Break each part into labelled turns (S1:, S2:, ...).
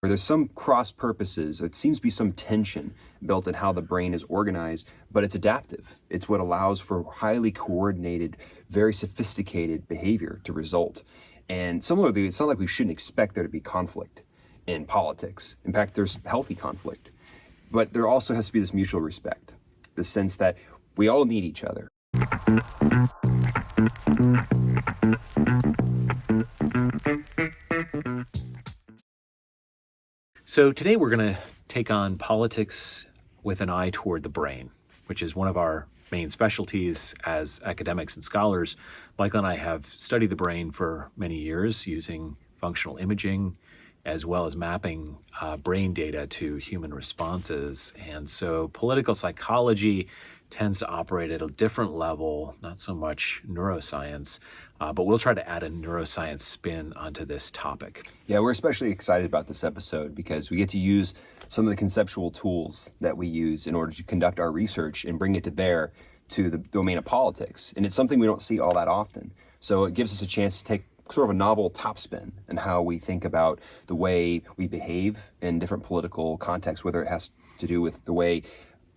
S1: where there's some cross purposes. It seems to be some tension built in how the brain is organized, but it's adaptive. It's what allows for highly coordinated, very sophisticated behavior to result. And similarly, it's not like we shouldn't expect there to be conflict in politics. In fact, there's healthy conflict. But there also has to be this mutual respect, the sense that we all need each other.
S2: So today we're going to take on politics with an eye toward the brain, which is one of our main specialties as academics and scholars. Michael and I have studied the brain for many years using functional imaging as well as mapping brain data to human responses. And so political psychology tends to operate at a different level, not so much neuroscience, but we'll try to add a neuroscience spin onto this topic.
S1: Yeah, we're especially excited about this episode because we get to use some of the conceptual tools that we use in order to conduct our research and bring it to bear to the domain of politics. And it's something we don't see all that often. So it gives us a chance to take sort of a novel topspin in how we think about the way we behave in different political contexts, whether it has to do with the way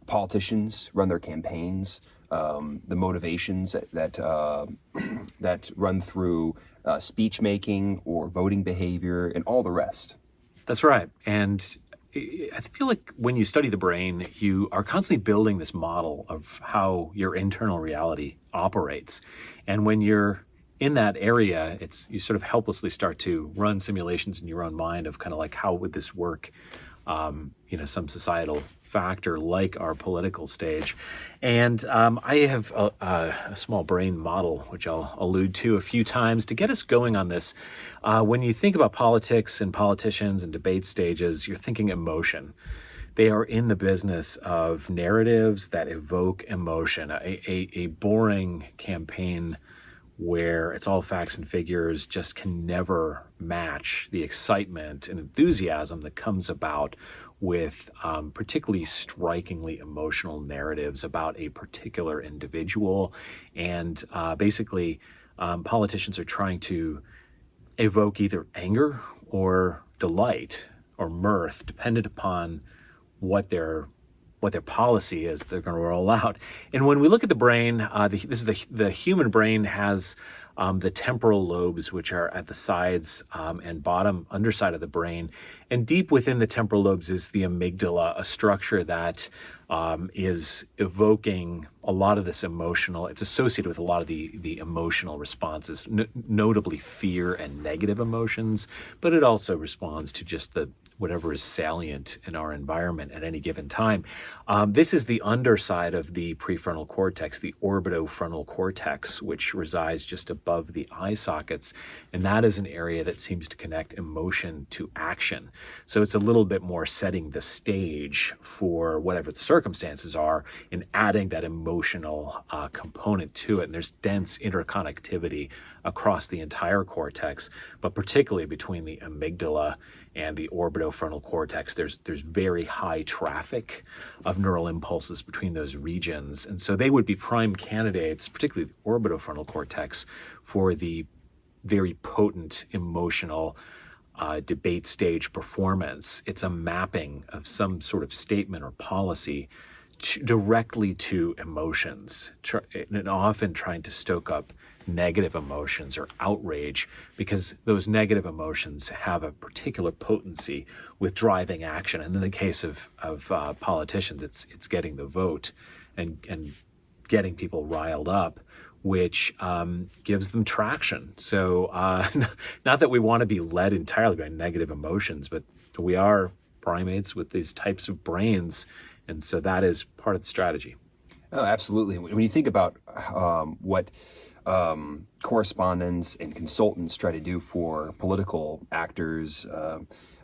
S1: politicians run their campaigns, the motivations that run through speech making or voting behavior, and all the rest.
S2: That's right. And I feel like when you study the brain, you are constantly building this model of how your internal reality operates. And when you're in that area, you sort of helplessly start to run simulations in your own mind of kind of like, how would this work? Some societal factor like our political stage. And I have a small brain model, which I'll allude to a few times to get us going on this. When you think about politics and politicians and debate stages, you're thinking emotion. They are in the business of narratives that evoke emotion. A boring campaign where it's all facts and figures just can never match the excitement and enthusiasm that comes about with particularly strikingly emotional narratives about a particular individual. And basically, politicians are trying to evoke either anger or delight or mirth, dependent upon what their policy is they're going to roll out. And when we look at the brain, the human brain has the temporal lobes, which are at the sides and bottom underside of the brain. And deep within the temporal lobes is the amygdala, a structure that is evoking a lot of this emotional, it's associated with a lot of the emotional responses, notably fear and negative emotions, but it also responds to just whatever is salient in our environment at any given time. This is the underside of the prefrontal cortex, the orbitofrontal cortex, which resides just above the eye sockets. And that is an area that seems to connect emotion to action. So it's a little bit more setting the stage for whatever the circumstances are and adding that emotional component to it. And there's dense interconnectivity across the entire cortex, but particularly between the amygdala and the orbitofrontal cortex, there's very high traffic of neural impulses between those regions. And so they would be prime candidates, particularly the orbitofrontal cortex, for the very potent emotional debate stage performance. It's a mapping of some sort of statement or policy directly to emotions, and often trying to stoke up negative emotions or outrage, because those negative emotions have a particular potency with driving action. And in the case of politicians, it's getting the vote and getting people riled up, which gives them traction. So not that we want to be led entirely by negative emotions, but we are primates with these types of brains. And so that is part of the strategy.
S1: Oh, absolutely. When you think about what correspondents and consultants try to do for political actors,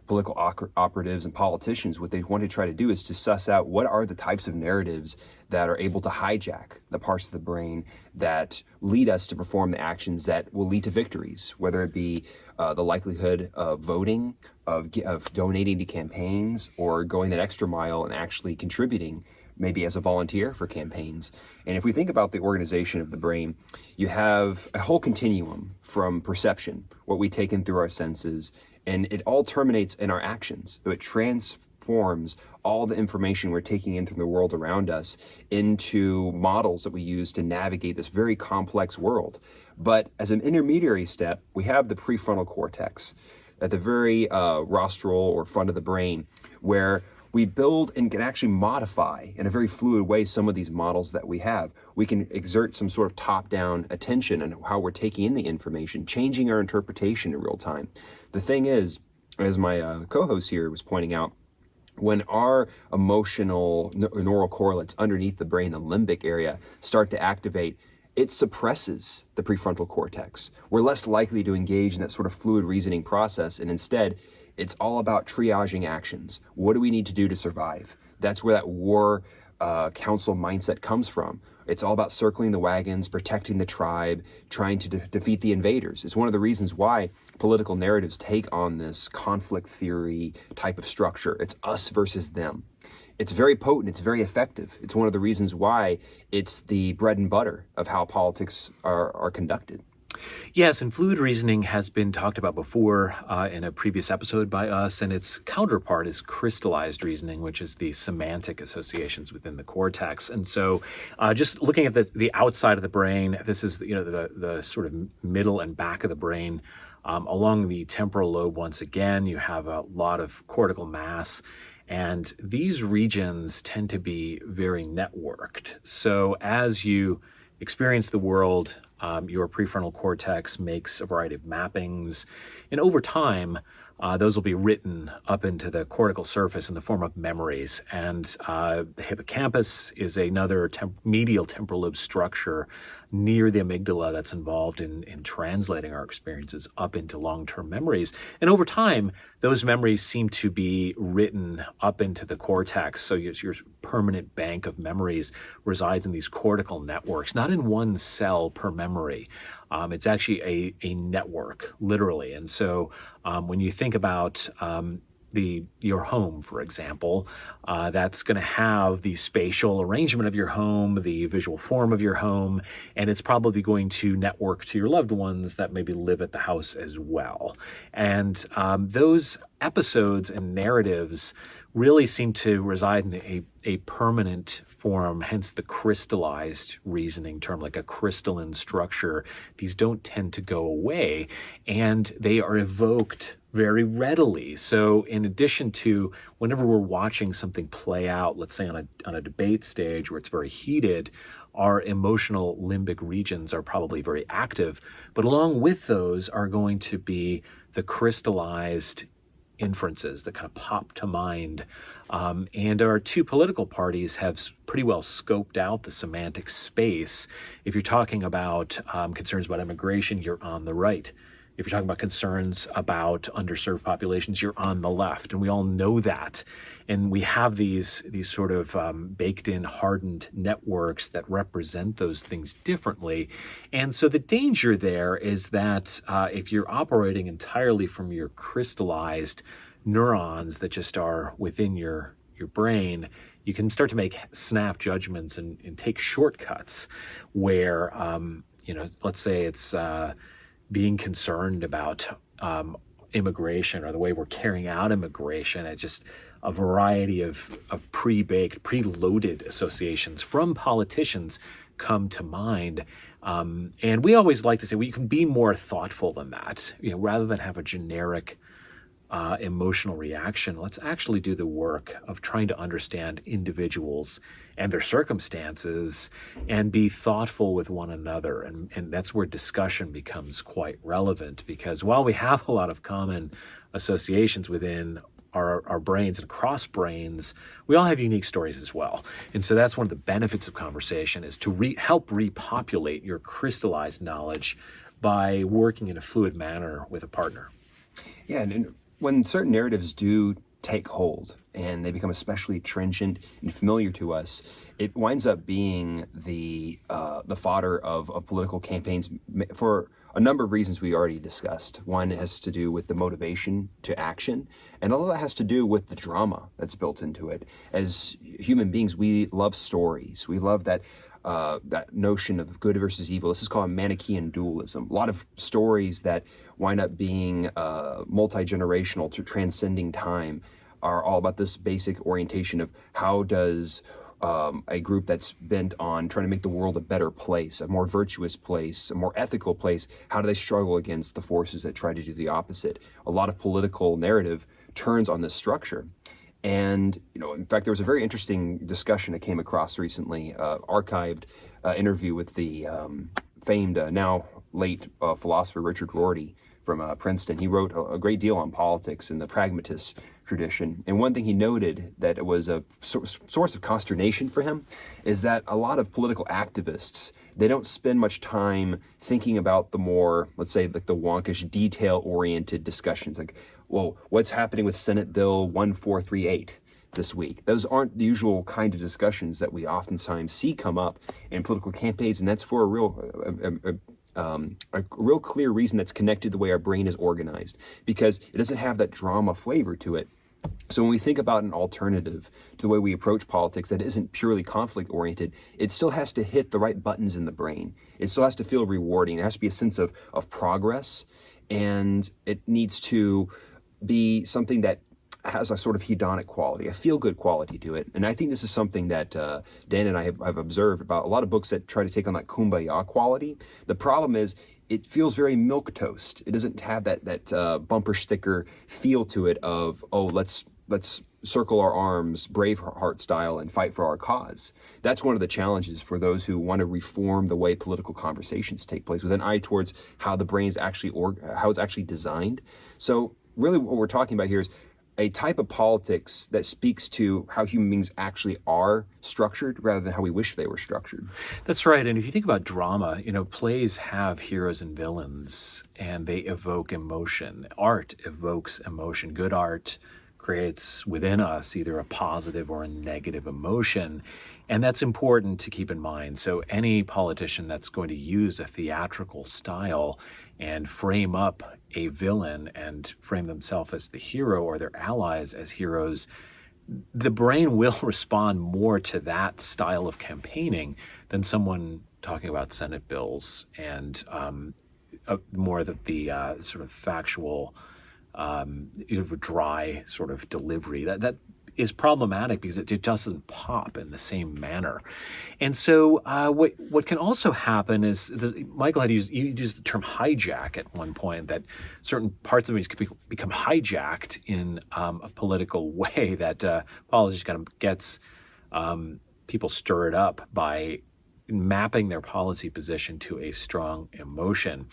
S1: political operatives and politicians, what they want to try to do is to suss out what are the types of narratives that are able to hijack the parts of the brain that lead us to perform the actions that will lead to victories, whether it be the likelihood of voting, of donating to campaigns, or going that extra mile and actually contributing maybe as a volunteer for campaigns. And if we think about the organization of the brain, you have a whole continuum from perception, what we take in through our senses, And it all terminates in our actions. So it transforms all the information we're taking in from the world around us into models that we use to navigate this very complex world. But as an intermediary step, we have the prefrontal cortex at the very rostral or front of the brain, where we build and can actually modify in a very fluid way some of these models that we have. We can exert some sort of top-down attention on how we're taking in the information, changing our interpretation in real time. The thing is, as my co-host here was pointing out, when our emotional neural correlates underneath the brain, the limbic area, start to activate, it suppresses the prefrontal cortex. We're less likely to engage in that sort of fluid reasoning process, and instead, it's all about triaging actions. What do we need to do to survive? That's where that war council mindset comes from. It's all about circling the wagons, protecting the tribe, trying to defeat the invaders. It's one of the reasons why political narratives take on this conflict theory type of structure. It's us versus them. It's very potent, it's very effective. It's one of the reasons why it's the bread and butter of how politics are conducted.
S2: Yes, and fluid reasoning has been talked about before in a previous episode by us, and its counterpart is crystallized reasoning, which is the semantic associations within the cortex. And so just looking at the outside of the brain, this is the sort of middle and back of the brain. Along the temporal lobe, once again, you have a lot of cortical mass. And these regions tend to be very networked. So as you experience the world, your prefrontal cortex makes a variety of mappings. And over time, those will be written up into the cortical surface in the form of memories. And the hippocampus is another medial temporal lobe structure near the amygdala that's involved in translating our experiences up into long-term memories. And over time, those memories seem to be written up into the cortex. So your permanent bank of memories resides in these cortical networks, not in one cell per memory. It's actually a network, literally. And so when you think about your home, for example, that's going to have the spatial arrangement of your home, the visual form of your home, and it's probably going to network to your loved ones that maybe live at the house as well. And those episodes and narratives really seem to reside in a permanent form, hence the crystallized reasoning term, like a crystalline structure. These don't tend to go away, and they are evoked very readily. So in addition to whenever we're watching something play out, let's say on a debate stage where it's very heated, our emotional limbic regions are probably very active. But along with those are going to be the crystallized inferences that kind of pop to mind. And our two political parties have pretty well scoped out the semantic space. If you're talking about concerns about immigration, you're on the right. If you're talking about concerns about underserved populations, you're on the left. And we all know that. And we have these sort of baked-in, hardened networks that represent those things differently. And so the danger there is that if you're operating entirely from your crystallized neurons that just are within your brain, you can start to make snap judgments and take shortcuts where, let's say it's being concerned about immigration or the way we're carrying out immigration. It's just a variety of pre-baked, preloaded associations from politicians come to mind. And we always like to say, well, you can be more thoughtful than that. Rather than have a generic emotional reaction, let's actually do the work of trying to understand individuals and their circumstances and be thoughtful with one another. And that's where discussion becomes quite relevant, because while we have a lot of common associations within our brains and across brains, we all have unique stories as well. And so that's one of the benefits of conversation, is to help repopulate your crystallized knowledge by working in a fluid manner with a partner.
S1: Yeah, and when certain narratives do take hold and they become especially trenchant and familiar to us, it winds up being the fodder of political campaigns for a number of reasons we already discussed. One has to do with the motivation to action, and all that has to do with the drama that's built into it. As human beings, we love stories. We love that that notion of good versus evil. This is called Manichaean dualism. A lot of stories that wind up being multi-generational to transcending time are all about this basic orientation of how does a group that's bent on trying to make the world a better place, a more virtuous place, a more ethical place, how do they struggle against the forces that try to do the opposite? A lot of political narrative turns on this structure. And, in fact, there was a very interesting discussion I came across recently, archived interview with the famed, now late philosopher Richard Rorty from Princeton. He wrote a great deal on politics in the pragmatist tradition. And one thing he noted that was a source of consternation for him is that a lot of political activists, they don't spend much time thinking about the more, let's say, like the wonkish, detail-oriented discussions. Like, well, what's happening with Senate Bill 1438 this week? Those aren't the usual kind of discussions that we oftentimes see come up in political campaigns, and that's for a real clear reason that's connected to the way our brain is organized, because it doesn't have that drama flavor to it. So when we think about an alternative to the way we approach politics that isn't purely conflict-oriented, it still has to hit the right buttons in the brain. It still has to feel rewarding. It has to be a sense of progress, and it needs to be something that has a sort of hedonic quality, a feel-good quality to it. And I think this is something that Dan and I have observed about a lot of books that try to take on that kumbaya quality. The problem is it feels very milquetoast. It doesn't have that bumper sticker feel to it of, oh, let's circle our arms, Braveheart style, and fight for our cause. That's one of the challenges for those who want to reform the way political conversations take place, with an eye towards how the brain is actually how it's actually designed. So really what we're talking about here is a type of politics that speaks to how human beings actually are structured rather than how we wish they were structured.
S2: That's right. And if you think about drama, plays have heroes and villains, and they evoke emotion. Art evokes emotion. Good art creates within us either a positive or a negative emotion. And that's important to keep in mind. So any politician that's going to use a theatrical style and frame up a villain and frame themselves as the hero or their allies as heroes, the brain will respond more to that style of campaigning than someone talking about Senate bills and more the sort of factual, dry sort of delivery. That is problematic because it just doesn't pop in the same manner. And so what can also happen is, Michael had used the term hijack at one point, that certain parts of it could become hijacked in a political way that politics kind of gets people stirred up by mapping their policy position to a strong emotion.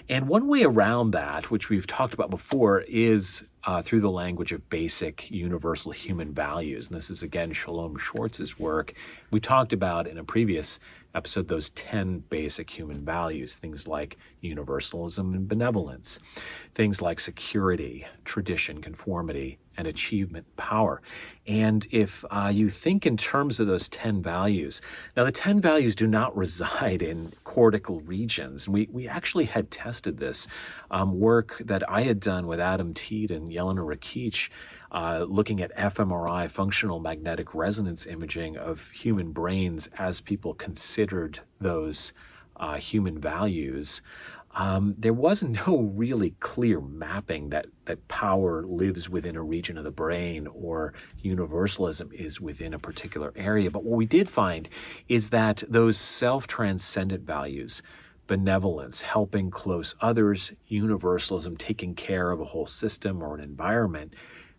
S2: And one way around that, which we've talked about before, is through the language of basic universal human values. And this is, again, Shalom Schwartz's work. We talked about in a previous episode those 10 basic human values, things like universalism and benevolence, things like security, tradition, conformity, and achievement, power. And if you think in terms of those 10 values, now the 10 values do not reside in cortical regions. We actually had tested this work that I had done with Adam Teed and Jelena Rakic, looking at fMRI, functional magnetic resonance imaging of human brains as people considered those human values. There was no really clear mapping that power lives within a region of the brain or universalism is within a particular area. But what we did find is that those self-transcendent values, benevolence, helping close others, universalism, taking care of a whole system or an environment,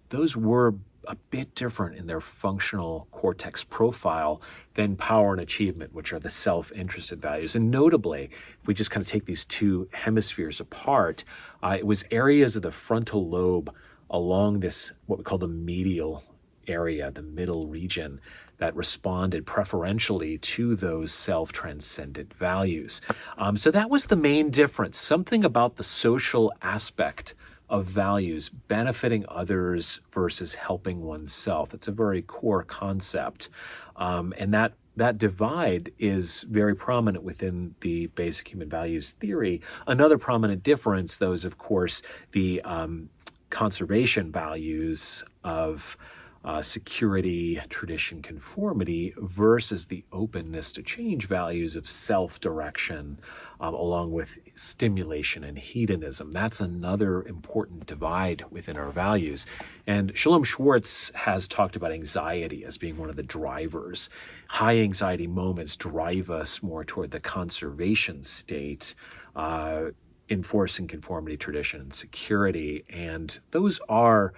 S2: those were a bit different in their functional cortex profile than power and achievement, which are the self-interested values. And notably, if we just kind of take these two hemispheres apart, it was areas of the frontal lobe along this, what we call the medial area, the middle region, that responded preferentially to those self-transcendent values. So that was the main difference, something about the social aspect of values, benefiting others versus helping oneself. It's a very core concept. And that divide is very prominent within the basic human values theory. Another prominent difference, though, is, of course, the conservation values of security, tradition, conformity, versus the openness to change values of self-direction, along with stimulation and hedonism. That's another important divide within our values. And Shalom Schwartz has talked about anxiety as being one of the drivers. High anxiety moments drive us more toward the conservation state, enforcing conformity, tradition, and security. And those are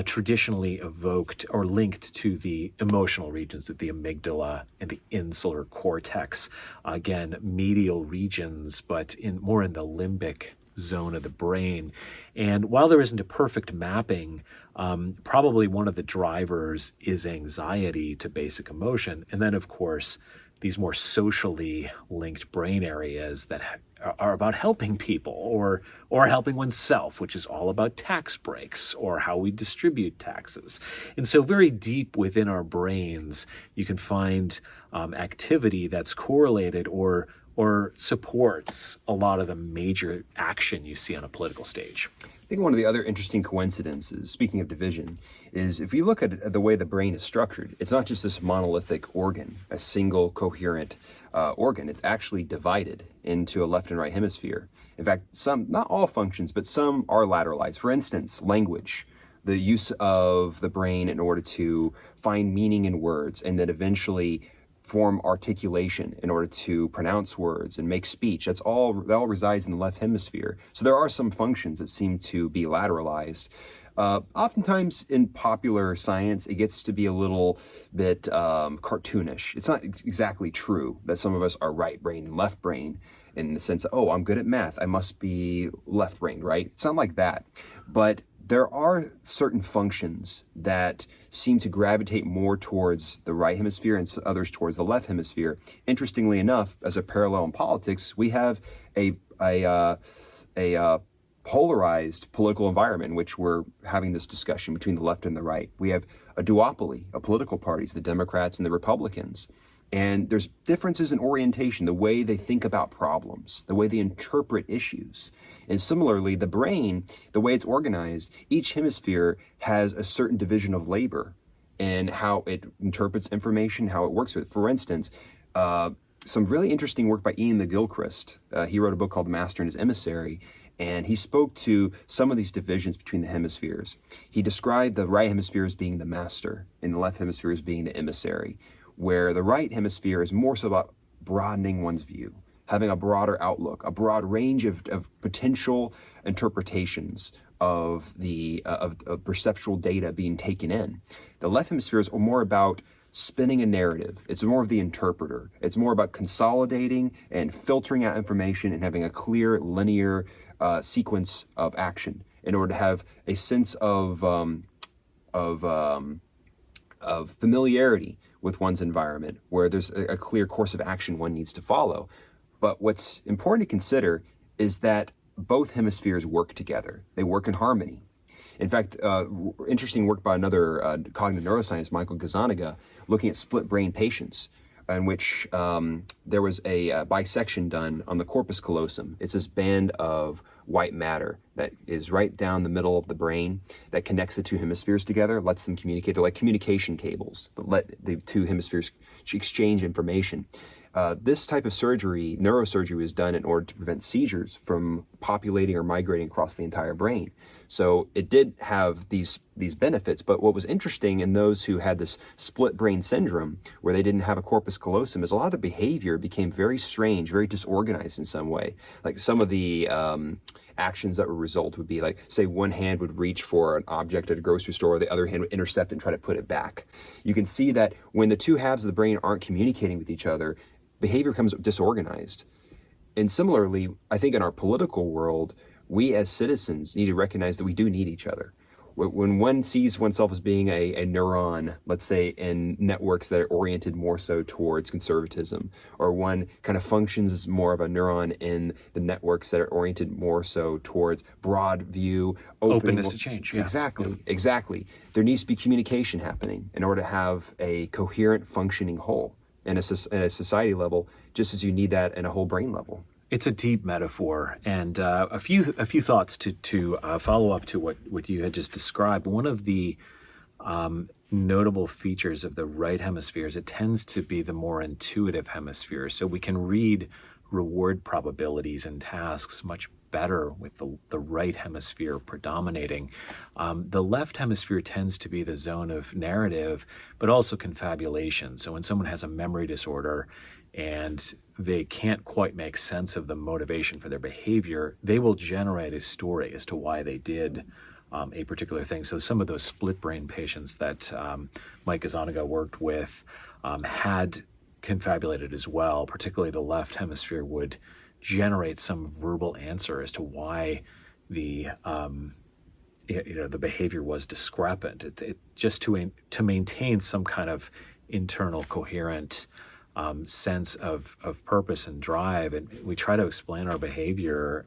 S2: traditionally evoked or linked to the emotional regions of the amygdala and the insular cortex. Again, medial regions, but more in the limbic zone of the brain. And while there isn't a perfect mapping, probably one of the drivers is anxiety to basic emotion. And then, of course, these more socially linked brain areas that are about helping people or helping oneself, which is all about tax breaks or how we distribute taxes. And so very deep within our brains, you can find activity that's correlated or supports a lot of the major action you see on a political stage.
S1: I think one of the other interesting coincidences, speaking of division, is if you look at the way the brain is structured, it's not just this monolithic organ, a single coherent organ. It's actually divided into a left and right hemisphere. In fact, some, not all functions, but some are lateralized. For instance, language, the use of the brain in order to find meaning in words and then eventually form articulation in order to pronounce words and make speech. That all resides in the left hemisphere. So there are some functions that seem to be lateralized. Oftentimes in popular science, it gets to be a little bit cartoonish. It's not exactly true that some of us are right brain and left brain in the sense of, oh, I'm good at math, I must be left brain, right? It's not like that. But there are certain functions that seem to gravitate more towards the right hemisphere and others towards the left hemisphere. Interestingly enough, as a parallel in politics, we have a polarized political environment in which we're having this discussion between the left and the right. We have a duopoly of political parties, the Democrats and the Republicans. And there's differences in orientation, the way they think about problems, the way they interpret issues. And similarly, the brain, the way it's organized, each hemisphere has a certain division of labor and how it interprets information, how it works with it. For instance, some really interesting work by Ian McGilchrist. He wrote a book called Master and His Emissary, and he spoke to some of these divisions between the hemispheres. He described the right hemisphere as being the master and the left hemisphere as being the emissary, where the right hemisphere is more so about broadening one's view, having a broader outlook, a broad range of potential interpretations of the of perceptual data being taken in. The left hemisphere is more about spinning a narrative. It's more of the interpreter. It's more about consolidating and filtering out information and having a clear, linear sequence of action in order to have a sense of familiarity with one's environment, where there's a clear course of action one needs to follow. But what's important to consider is that both hemispheres work together. They work in harmony. In fact, interesting work by another cognitive neuroscientist, Michael Gazzaniga, looking at split brain patients, in which there was a bisection done on the corpus callosum. It's this band of white matter that is right down the middle of the brain that connects the two hemispheres together, lets them communicate. They're like communication cables that let the two hemispheres exchange information. This type of surgery, neurosurgery, was done in order to prevent seizures from populating or migrating across the entire brain. So it did have these benefits, but what was interesting in those who had this split brain syndrome, where they didn't have a corpus callosum, is a lot of the behavior became very strange, very disorganized in some way. Like some of the actions that would result would be like, say one hand would reach for an object at a grocery store, the other hand would intercept and try to put it back. You can see that when the two halves of the brain aren't communicating with each other, behavior becomes disorganized. And similarly, I think in our political world, we as citizens need to recognize that we do need each other. When one sees oneself as being a neuron, let's say in networks that are oriented more so towards conservatism, or one kind of functions as more of a neuron in the networks that are oriented more so towards broad view,
S2: openness to change. Yeah.
S1: Exactly. There needs to be communication happening in order to have a coherent functioning whole in a society level, just as you need that in a whole brain level.
S2: It's a deep metaphor, and a few thoughts to follow up to what you had just described. One of the notable features of the right hemisphere is it tends to be the more intuitive hemisphere. So we can read reward probabilities and tasks much better with the right hemisphere predominating. The left hemisphere tends to be the zone of narrative, but also confabulation. So when someone has a memory disorder and they can't quite make sense of the motivation for their behavior, they will generate a story as to why they did a particular thing. So some of those split brain patients that Mike Gazzaniga worked with had confabulated as well. Particularly the left hemisphere would generate some verbal answer as to why the the behavior was discrepant. It just to maintain some kind of internal coherent sense of purpose and drive. And we try to explain our behavior.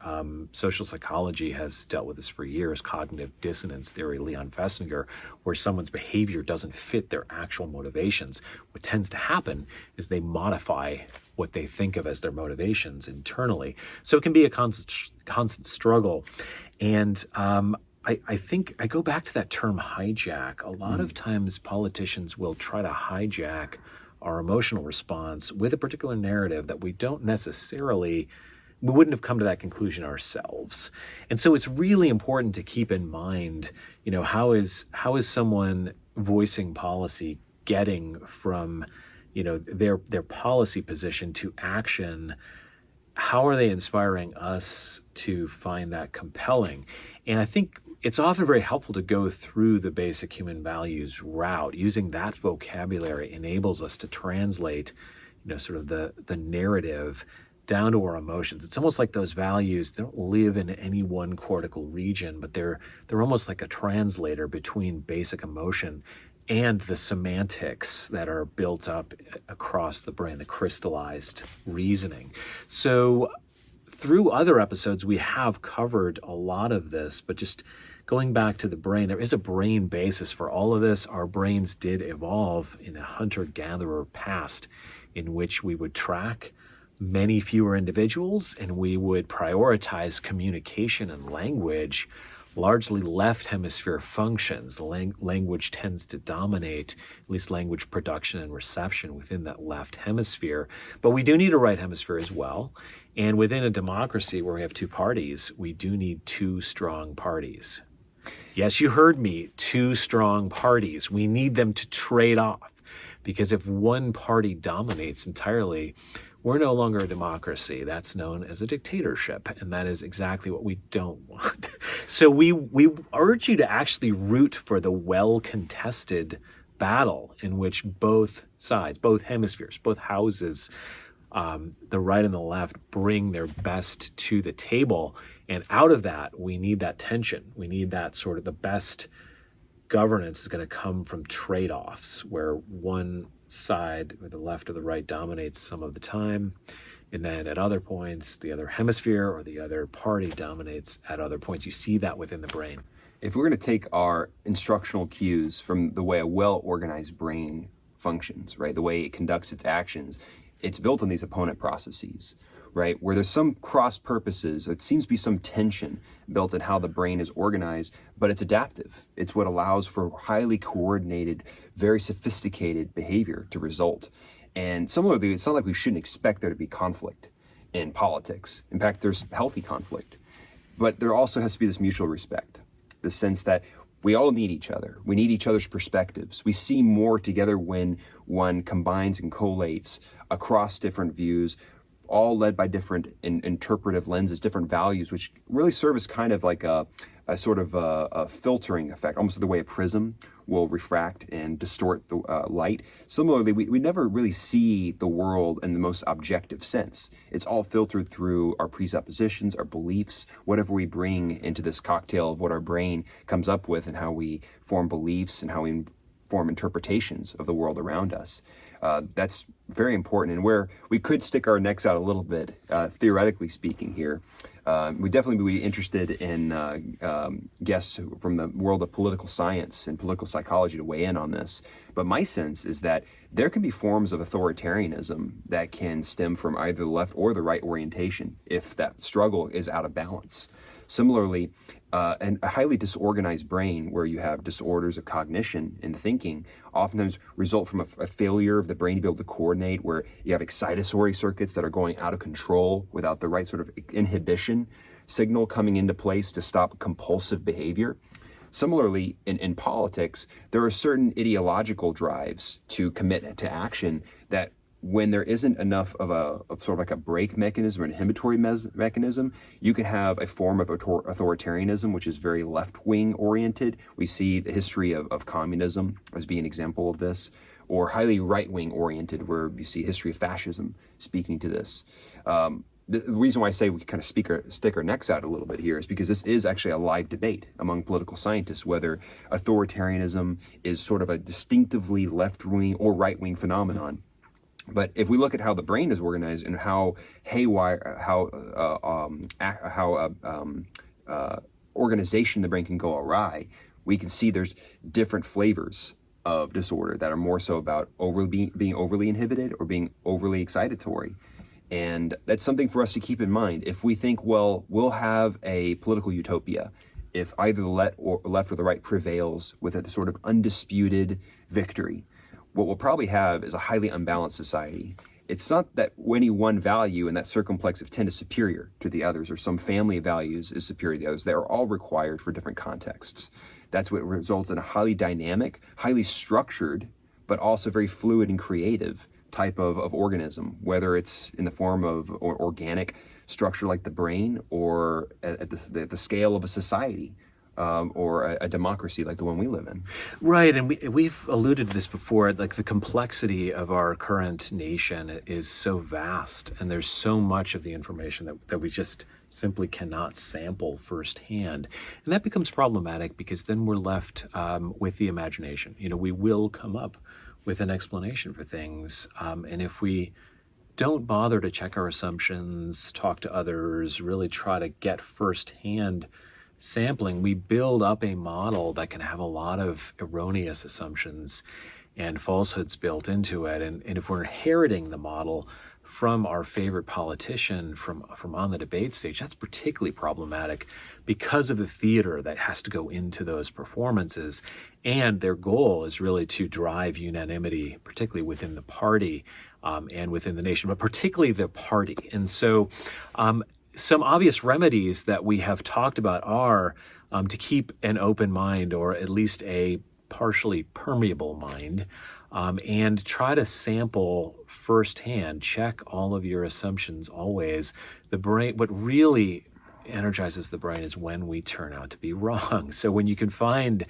S2: Social psychology has dealt with this for years, cognitive dissonance theory, Leon Festinger, where someone's behavior doesn't fit their actual motivations. What tends to happen is they modify what they think of as their motivations internally. So it can be a constant struggle. And I think I go back to that term hijack. A lot of times politicians will try to hijack our emotional response with a particular narrative that we wouldn't have come to that conclusion ourselves. And so it's really important to keep in mind, how is someone voicing policy getting from, their policy position to action? How are they inspiring us to find that compelling? And I think it's often very helpful to go through the basic human values route. Using that vocabulary enables us to translate, sort of the narrative down to our emotions. It's almost like those values, they don't live in any one cortical region, but they're almost like a translator between basic emotion and the semantics that are built up across the brain, the crystallized reasoning. So through other episodes, we have covered a lot of this, but just going back to the brain, there is a brain basis for all of this. Our brains did evolve in a hunter-gatherer past in which we would track many fewer individuals and we would prioritize communication and language, largely left hemisphere functions. Language tends to dominate, at least language production and reception within that left hemisphere. But we do need a right hemisphere as well. And within a democracy where we have two parties, we do need two strong parties. Yes, you heard me, two strong parties. We need them to trade off, because if one party dominates entirely, we're no longer a democracy. That's known as a dictatorship, and that is exactly what we don't want. So we urge you to actually root for the well-contested battle in which both sides, both hemispheres, both houses, the right and the left, bring their best to the table. And out of that, we need that tension. We need that sort of the best governance is going to come from trade-offs where one side, or the left or the right, dominates some of the time. And then at other points, the other hemisphere or the other party dominates at other points. You see that within the brain.
S1: If we're going to take our instructional cues from the way a well-organized brain functions, right, the way it conducts its actions, it's built on these opponent processes, right, where there's some cross purposes. It seems to be some tension built in how the brain is organized, but it's adaptive. It's what allows for highly coordinated, very sophisticated behavior to result. And similarly, it's not like we shouldn't expect there to be conflict in politics. In fact, there's healthy conflict. But there also has to be this mutual respect, the sense that we all need each other. We need each other's perspectives. We see more together when one combines and collates across different views, all led by different interpretive lenses, different values, which really serve as kind of like a sort of a filtering effect, almost the way a prism will refract and distort the light. Similarly, we never really see the world in the most objective sense. It's all filtered through our presuppositions, our beliefs, whatever we bring into this cocktail of what our brain comes up with and how we form beliefs and how we form interpretations of the world around us. That's very important, and where we could stick our necks out a little bit, theoretically speaking here. We'd definitely be interested in guests from the world of political science and political psychology to weigh in on this. But my sense is that there can be forms of authoritarianism that can stem from either the left or the right orientation if that struggle is out of balance. Similarly, a highly disorganized brain where you have disorders of cognition and thinking oftentimes result from a failure of the brain to be able to coordinate, where you have excitatory circuits that are going out of control without the right sort of inhibition signal coming into place to stop compulsive behavior. Similarly, in politics, there are certain ideological drives to commit to action that when there isn't enough of sort of like a brake mechanism or an inhibitory mechanism, you can have a form of authoritarianism, which is very left-wing oriented. We see the history of communism as being an example of this, or highly right-wing oriented, where you see history of fascism speaking to this. The reason why I say we kind of stick our necks out a little bit here is because this is actually a live debate among political scientists, whether authoritarianism is sort of a distinctively left-wing or right-wing phenomenon. But if we look at how the brain is organized and how organization the brain can go awry, we can see there's different flavors of disorder that are more so about being overly inhibited or being overly excitatory. And that's something for us to keep in mind. If we think, well, we'll have a political utopia if either the left or the right prevails with a sort of undisputed victory, what we'll probably have is a highly unbalanced society. It's not that any one value in that circumplex of 10 is superior to the others, or some family of values is superior to the others. They are all required for different contexts. That's what results in a highly dynamic, highly structured, but also very fluid and creative type of organism, whether it's in the form of organic structure like the brain, or at the scale of a society. Or a democracy like the one we live in.
S2: Right, and we've alluded to this before, like the complexity of our current nation is so vast, and there's so much of the information that we just simply cannot sample firsthand. And that becomes problematic because then we're left with the imagination. We will come up with an explanation for things, and if we don't bother to check our assumptions, talk to others, really try to get firsthand sampling, we build up a model that can have a lot of erroneous assumptions and falsehoods built into it. And if we're inheriting the model from our favorite politician from on the debate stage, that's particularly problematic because of the theater that has to go into those performances. And their goal is really to drive unanimity, particularly within the party and within the nation, but particularly the party. And so some obvious remedies that we have talked about are to keep an open mind, or at least a partially permeable mind, and try to sample firsthand, check all of your assumptions always. The brain, what really energizes the brain is when we turn out to be wrong. So when you can find,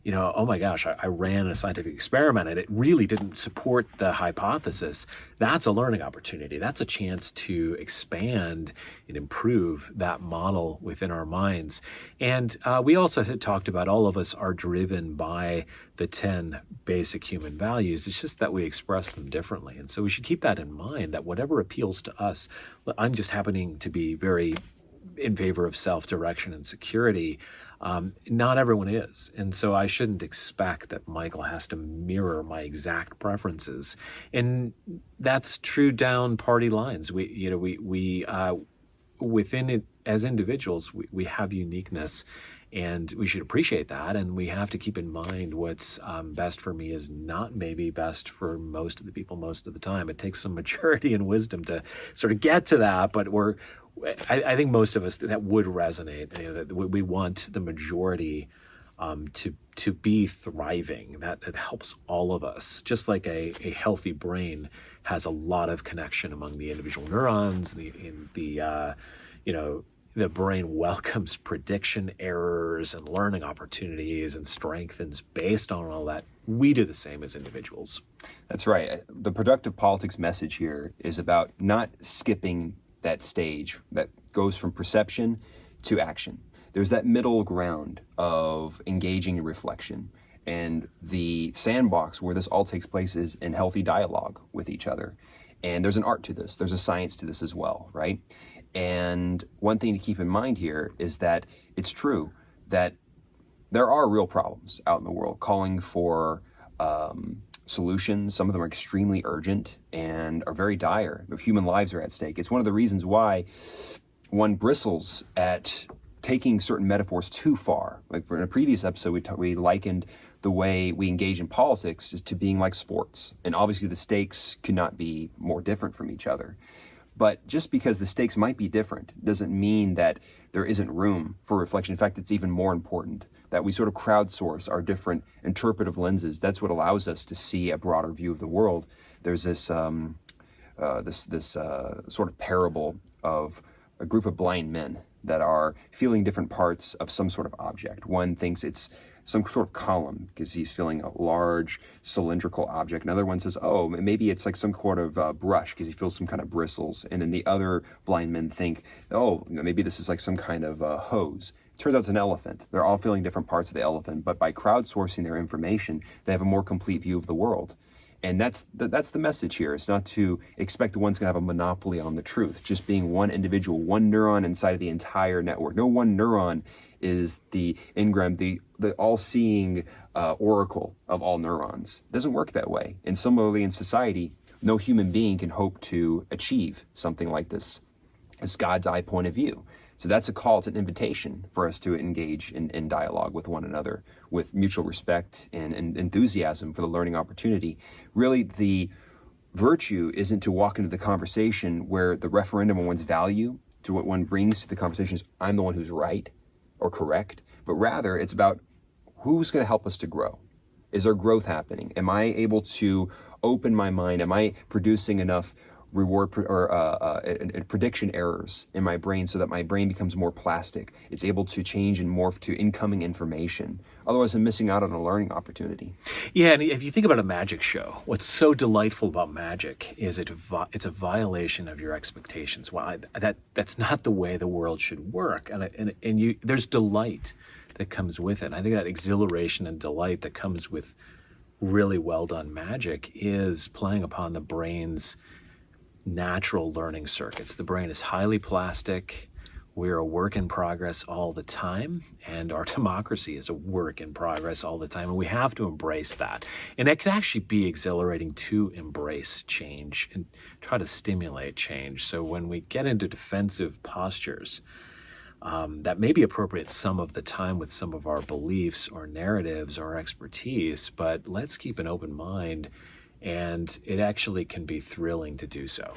S2: oh my gosh, I ran a scientific experiment and it really didn't support the hypothesis, that's a learning opportunity. That's a chance to expand and improve that model within our minds. And we also had talked about all of us are driven by the 10 basic human values. It's just that we express them differently. And so we should keep that in mind, that whatever appeals to us, I'm just happening to be very in favor of self-direction and security. Not everyone is. And so I shouldn't expect that Michael has to mirror my exact preferences. And that's true down party lines. We within it as individuals, we have uniqueness, and we should appreciate that. And we have to keep in mind what's best for me is not maybe best for most of the people most of the time. It takes some maturity and wisdom to sort of get to that, but I think most of us, that would resonate. That we want the majority to be thriving. That it helps all of us. Just like a healthy brain has a lot of connection among the individual neurons. The brain welcomes prediction errors and learning opportunities and strengthens based on all that. We do the same as individuals.
S1: That's right. The productive politics message here is about not skipping that stage that goes from perception to action. There's that middle ground of engaging in reflection. And the sandbox where this all takes place is in healthy dialogue with each other. And there's an art to this. There's a science to this as well, right? And one thing to keep in mind here is that it's true that there are real problems out in the world calling for solutions. Some of them are extremely urgent and are very dire. Human lives are at stake. It's one of the reasons why one bristles at taking certain metaphors too far. Like in a previous episode, we likened the way we engage in politics to being like sports. And obviously the stakes could not be more different from each other. But just because the stakes might be different doesn't mean that there isn't room for reflection. In fact, it's even more important that we sort of crowdsource our different interpretive lenses. That's what allows us to see a broader view of the world. There's this sort of parable of a group of blind men that are feeling different parts of some sort of object. One thinks it's some sort of column because he's feeling a large cylindrical object. Another one says, oh, maybe it's like some sort of brush because he feels some kind of bristles. And then the other blind men think, oh, maybe this is like some kind of hose. Turns out it's an elephant. They're all feeling different parts of the elephant, but by crowdsourcing their information, they have a more complete view of the world. And that's the message here. It's not to expect one's going to have a monopoly on the truth, just being one individual, one neuron inside of the entire network. No one neuron is the engram, the all-seeing oracle of all neurons. It doesn't work that way. And similarly in society, no human being can hope to achieve something like this God's eye point of view. So that's a call, it's an invitation for us to engage in dialogue with one another with mutual respect and enthusiasm for the learning opportunity. Really, the virtue isn't to walk into the conversation where the referendum on one's value to what one brings to the conversation is, I'm the one who's right or correct, but rather it's about who's going to help us to grow. Is there growth happening? Am I able to open my mind? Am I producing enough prediction errors in my brain so that my brain becomes more plastic? It's able to change and morph to incoming information. Otherwise, I'm missing out on a learning opportunity.
S2: Yeah, and if you think about a magic show, what's so delightful about magic is it's a violation of your expectations. Well, that's not the way the world should work, and there's delight that comes with it. And I think that exhilaration and delight that comes with really well done magic is playing upon the brain's natural learning circuits. The brain is highly plastic. We're a work in progress all the time, and our democracy is a work in progress all the time, and we have to embrace that. And it can actually be exhilarating to embrace change and try to stimulate change. So when we get into defensive postures, that may be appropriate some of the time with some of our beliefs or narratives or expertise, but let's keep an open mind, and it actually can be thrilling to do so.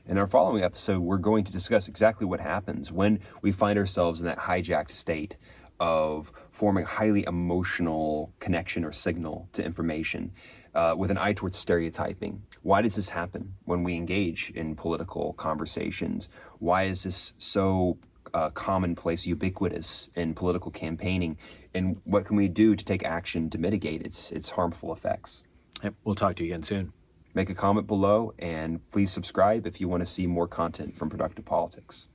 S1: In our following episode, we're going to discuss exactly what happens when we find ourselves in that hijacked state of forming a highly emotional connection or signal to information with an eye towards stereotyping. Why does this happen when we engage in political conversations? Why is this so commonplace, ubiquitous in political campaigning? And what can we do to take action to mitigate its harmful effects?
S2: Yep, we'll talk to you again soon.
S1: Make a comment below, and please subscribe if you want to see more content from Productive Politics.